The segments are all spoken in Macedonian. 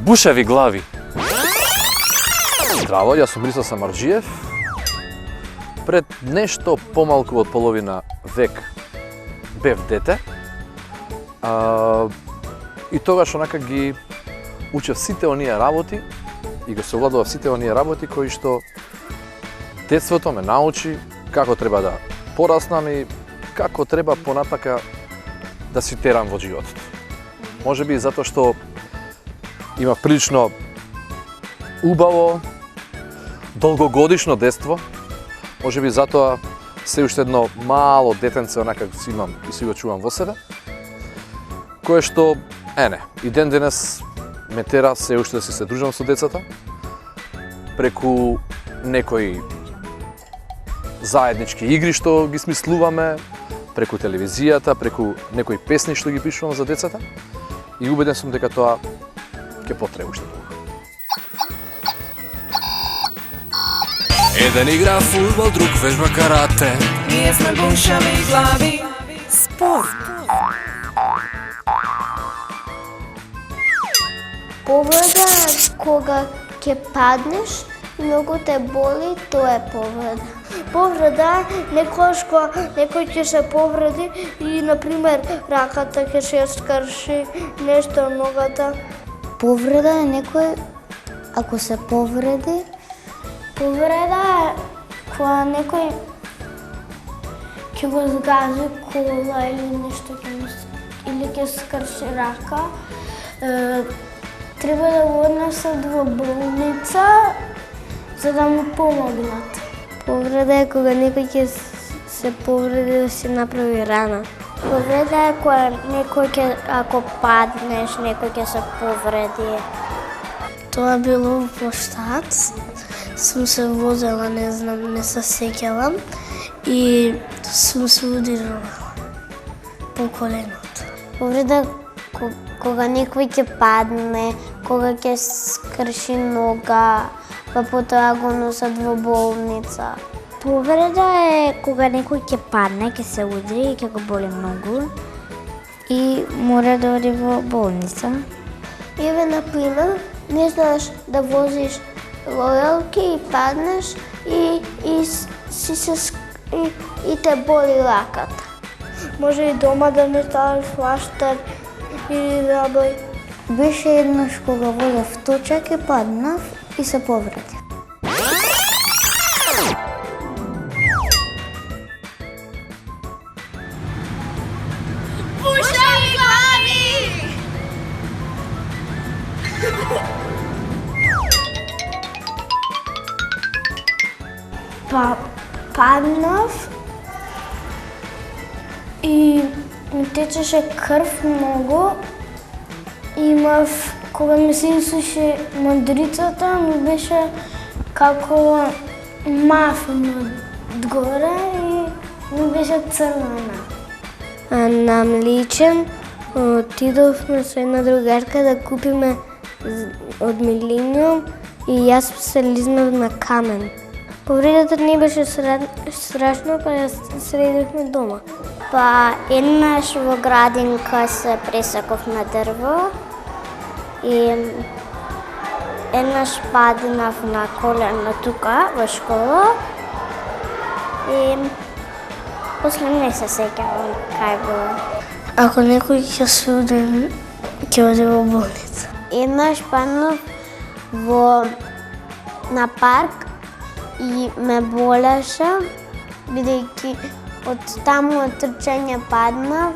Бушеви глави. Здраво, јас сум Риса Самарџиев. Пред нешто помалку од половина век бев дете. И тогаш онака ги учев сите оние работи и го совладував сите оние работи кои што детството ме научи како треба да пораснам и како треба понатака да си терам во животот. Можеби затоа што имав прилично убаво, долгогодишно детство, можеби затоа се уште едно мало детенце онака си имам и си го чувам во себе, кое што, и ден денес ме тера се уште да се дружам со децата, преку некои заеднички игри што ги смислуваме, преку телевизијата, преку некои песни што ги пишувам за децата, и убеден сум дека тоа ќе потреба уште толку. Еден игра фудбал, друг вежба карате. Ние сме бушеви глави. Спорт. Повреда кога ќе паднеш, многу те боли, тоа е повреда. Повреда е некојаш кога некој ќе се повреди и, например, раката ќе се скрши, нешто ногата. Повреда е некој, ако се повреди, повреда е кога некој ќе го згази кола или нешто или ќе скрши рака, треба да го однесат во болница за да му помогнат. Повреда е кога некој ќе се повреди да се направи рана. Повреда е кога некој ќе, ако паднеш, некој ќе се повреди. Тоа било во Штац. Сум се возела, не знам, не се сеќавам и сум се удирала по коленото. Повреда кога некој ќе падне, кога ќе скрши нога, па потоа го носат во болница. Повреда е кога некој ќе падне, ќе се удри и ќе го боли многу и мора да оди во болница. Еве, например, не знаеш да возиш лојалки и паднеш и те боли раката. Може и дома да не ставиш флаштер или забој. Беше еднаш кога возев точак и паднав и се повредив. Бушеви глави! Па паднав и ми течеше крв многу. Имав, кога ми се исуши мандрицата, ми беше како мав одгоре и ми беше црвена. На Мличен отидовме со една другарка да купиме од Милениум и јас се лизнав на камен. Повредата не беше страшно, па ја средивме дома. Па еднаш во градинка се пресеков на дрво и еднаш паднав на колено тука во школа и после не се сеќавам кај било. Ако некој ќе се удри, ќе оди во болница. Еднаш паднав на парк и ме болеше, бидејќи од таму од трчање паднав,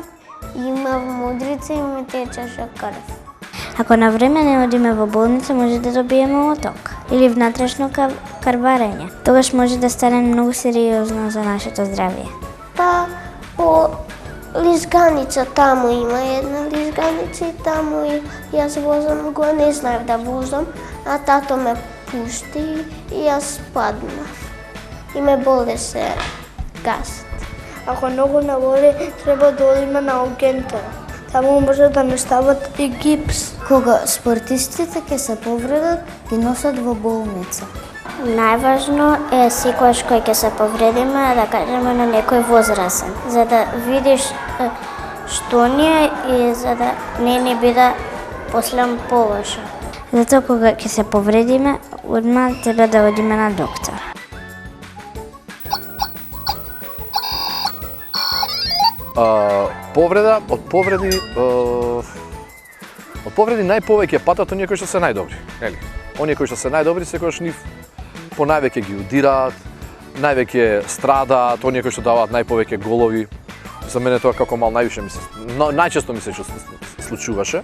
имав мудрица и ми течеше крв. Ако на време не одиме во болница, може да добиеме оток или внатрешно крварење. Тогаш може да стане многу сериозно за нашето здравје. Па по лизганица таму има една лизганица и таму и јас возам го, не знаев да возам, а тато ме пушти и јас паднав. И ме болеше гасот. Ако многу наболи, треба да одиме на ургентова. Таму може да не стават и гипс. Кога спортистите ќе се повредат, ги носат во болница. Најважно е секојаш кој ќе се повредиме, да кажеме на некој возрасен, за да видиш што ни е и за да не ни биде после полошо. Затоа кога ќе се повредиме, одма треба да одиме на доктор. Од повреди најповеќе патат оние кои што се најдобри, нели? Оние кои што се најдобри секогаш нив по највеќе ги удираат, највеќе страдаат, оние кои што даваат најповеќе голови. За мене тоа како мал највише ми се најчесто ми се случуваше.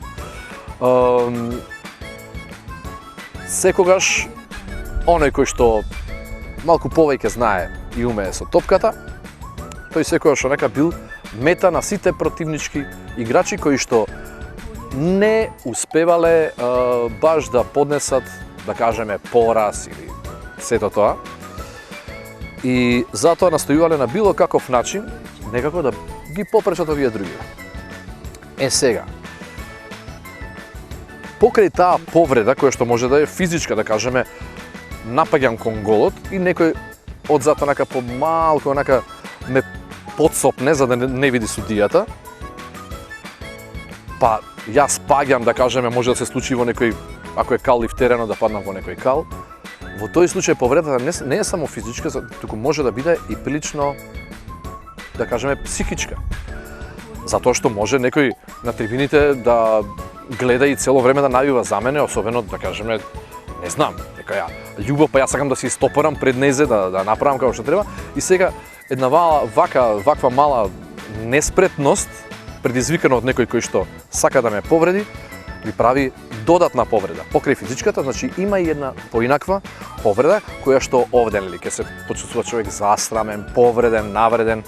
Секогаш оној кој што малку повеќе знае и умее со топката, тој секогаш онека бил мета на сите противнички играчи кои што не успевале баш да поднесат, да кажеме, пораз или сето тоа. И затоа настојувале на било каков начин некако да ги попречат овие други. Сега, покрај таа повреда која што може да е физичка, да кажеме, напаѓам кон голот и некој од зад онака помалку онака ме подсопне за да не види судијата, па јас паѓам, да кажеме, може да се случи во некој, ако е кал и в терено, да паднам во некој кал. Во тој случај повредата не е само физичка, туку може да биде и прилично, да кажеме, психичка. Затоа што може некој на трибините да гледа и цело време да навива за мене, особено, да кажеме, не знам, нека ја љубов, па јас сакам да се истопарам пред незе, да направам како што треба, и сега една ваква мала неспретност, предизвикана од некој кој што сака да ме повреди, ви прави додатна повреда. Покрај физичката, значи има и една поинаква повреда, која што овде, нели, ќе се почувствува човек застрамен, повреден, навреден.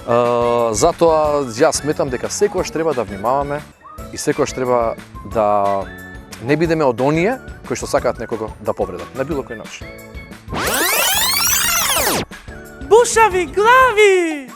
Затоа јас сметам дека секогаш треба да внимаваме и секогаш треба да не бидеме од оние кои што сакаат некого да повредат на било кој начин. Бушави глави!